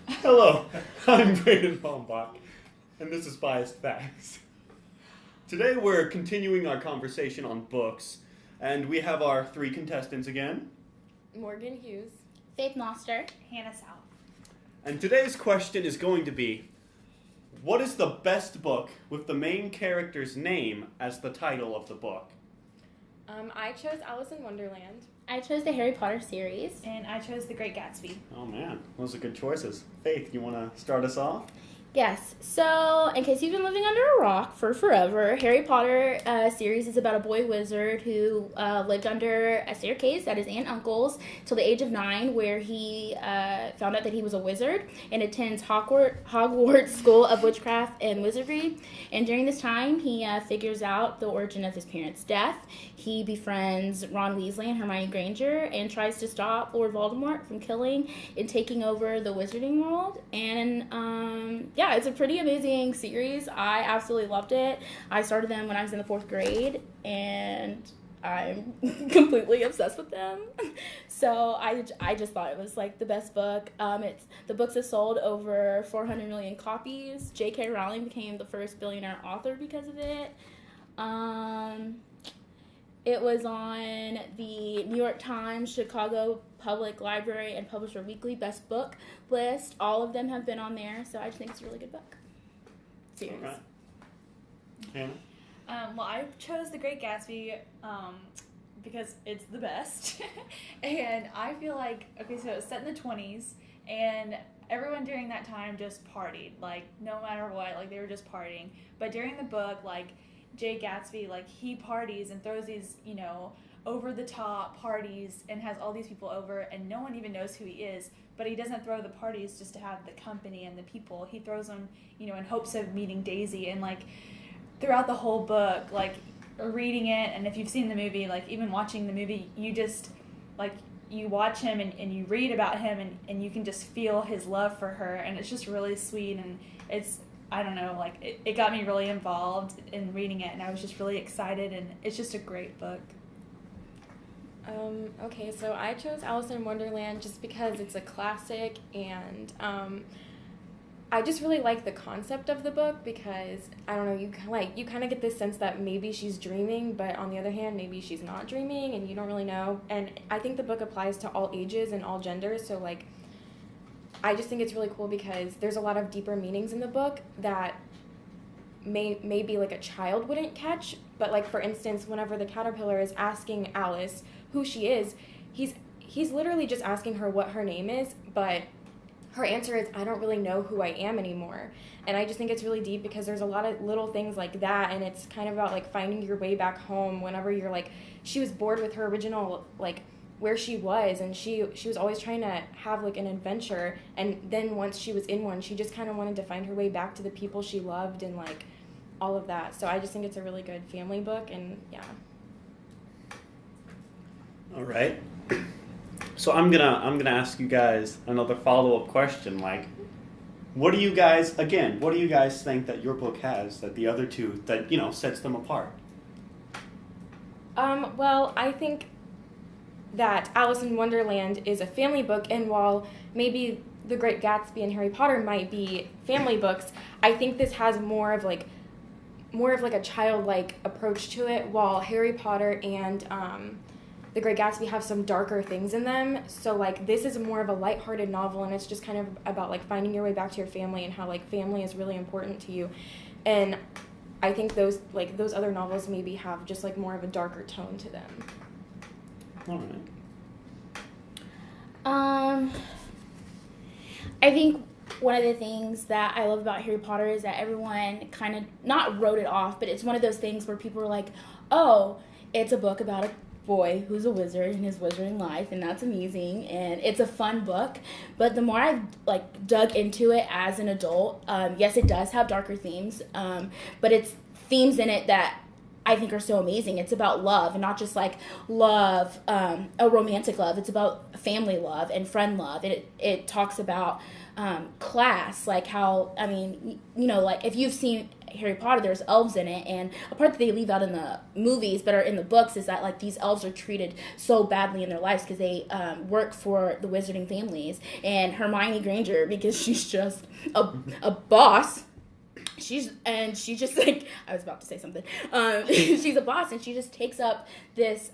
Hello, I'm Braden Baumbach, and this is Biased Facts. Today we're continuing our conversation on books, and we have our three contestants again. Morgan Hughes. Faith Noster. Hannah South. And today's question is going to be, what is the best book with the main character's name as the title of the book? I chose Alice in Wonderland. I chose the Harry Potter series. And I chose The Great Gatsby. Oh man, those are good choices. Faith, you want to start us off? Yes, so in case you've been living under a rock for forever, Harry Potter series is about a boy wizard who lived under a staircase at his aunt and uncle's till the age of 9, where he found out that he was a wizard and attends Hogwarts School of Witchcraft and Wizardry. And during this time, he figures out the origin of his parents' death. He befriends Ron Weasley and Hermione Granger and tries to stop Lord Voldemort from killing and taking over the wizarding world. And it's a pretty amazing series. I absolutely loved it. I started them when I was in the 4th grade, and I'm completely obsessed with them. So I just thought it was like the best book. The books have sold over 400 million copies. J.K. Rowling became the first billionaire author because of it. It was on the New York Times, Chicago Public Library, and Publisher Weekly Best Book list. All of them have been on there, so I just think it's a really good book. Series. All right. Hannah? Well, I chose The Great Gatsby because it's the best. And I feel like, so it's set in the 20s, and everyone during that time just partied. Like, no matter what, like, they were just partying. But during the book, like, Jay Gatsby, like, he parties and throws these, over-the-top parties and has all these people over, and no one even knows who he is. But he doesn't throw the parties just to have the company and the people. He throws them, in hopes of meeting Daisy. And, like, throughout the whole book, like, reading it, and if you've seen the movie, like, even watching the movie, you just, like, you watch him and you read about him, and you can just feel his love for her, and it's just really sweet, and it's, I don't know, like, it got me really involved in reading it, and I was just really excited, and it's just a great book. Okay, so I chose Alice in Wonderland just because it's a classic, and I just really like the concept of the book because, I don't know, you kind of get this sense that maybe she's dreaming, but on the other hand, maybe she's not dreaming, and you don't really know. And I think the book applies to all ages and all genders, so, like, I just think it's really cool because there's a lot of deeper meanings in the book that maybe like a child wouldn't catch. But, like, for instance, whenever the caterpillar is asking Alice who she is, he's literally just asking her what her name is, but her answer is, I don't really know who I am anymore. And I just think it's really deep because there's a lot of little things like that, and it's kind of about, like, finding your way back home whenever you're, like, she was bored with her original, like, where she was, and she was always trying to have, like, an adventure, and then once she was in one, she just kind of wanted to find her way back to the people she loved and, like, all of that. So I just think it's a really good family book, and yeah. All right. So I'm gonna ask you guys another follow-up question. Like, what do you guys think that your book has that the other two that sets them apart? Well, I think that Alice in Wonderland is a family book, and while maybe The Great Gatsby and Harry Potter might be family books, I think this has more of a childlike approach to it, while Harry Potter and The Great Gatsby have some darker things in them. So, like, this is more of a lighthearted novel, and it's just kind of about, like, finding your way back to your family and how, like, family is really important to you. And I think those other novels maybe have just, like, more of a darker tone to them. All right. I think one of the things that I love about Harry Potter is that everyone kind of not wrote it off, but it's one of those things where people are like, oh, it's a book about a boy who's a wizard in his wizarding life, and that's amazing, and it's a fun book. But the more I've, like, dug into it as an adult, yes, it does have darker themes, but it's themes in it that I think are so amazing. It's about love, and not just, like, love, a romantic love. It's about family love and friend love. It talks about class, like how, I mean, like, if you've seen Harry Potter, there's elves in it, and a part that they leave out in the movies but are in the books is that like these elves are treated so badly in their lives because they work for the wizarding families. And Hermione Granger, because she's just a boss. She just like, I was about to say something. She's a boss, and she just takes up this.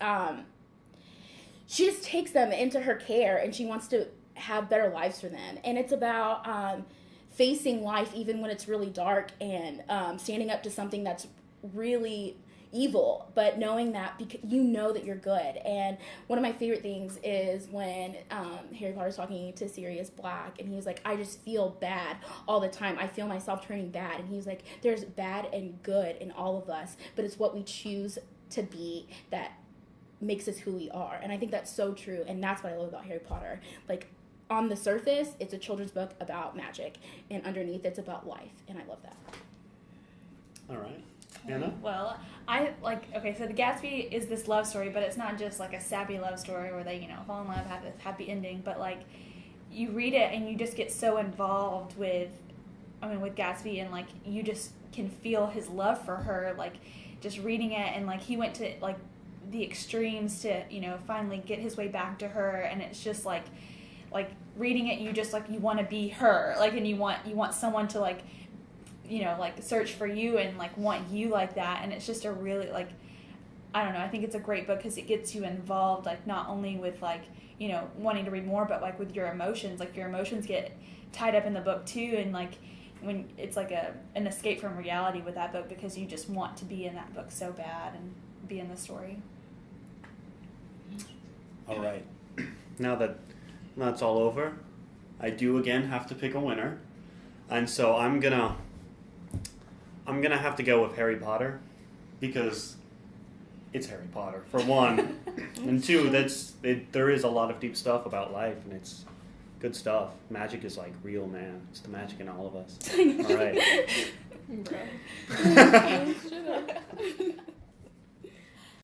She just takes them into her care, and she wants to have better lives for them. And it's about facing life even when it's really dark, and standing up to something that's really evil, but knowing that because you know that you're good. And one of my favorite things is when Harry Potter's talking to Sirius Black, and he was like, I just feel bad all the time. I feel myself turning bad. And he was like, there's bad and good in all of us, but it's what we choose to be that makes us who we are. And I think that's so true, and that's what I love about Harry Potter. Like, on the surface, it's a children's book about magic, and underneath, it's about life, and I love that. All right. Anna? Well, so The Gatsby is this love story, but it's not just like a sappy love story where they, fall in love, have this happy ending, but like you read it and you just get so involved with Gatsby, and like you just can feel his love for her, like just reading it, and like he went to like the extremes to, finally get his way back to her, and it's just like reading it, you just like you want to be her, like, and you want someone to like search for you and like want you like that. And it's just a really like, I don't know, I think it's a great book because it gets you involved, like not only with like wanting to read more, but like with your emotions. Like your emotions get tied up in the book too, and like when it's like an escape from reality with that book, because you just want to be in that book so bad and be in the story. All right. Now that that's all over, I do again have to pick a winner, and so I'm gonna have to go with Harry Potter, because it's Harry Potter for one, and two, there is a lot of deep stuff about life, and it's good stuff. Magic is like real, man. It's the magic in all of us. All right.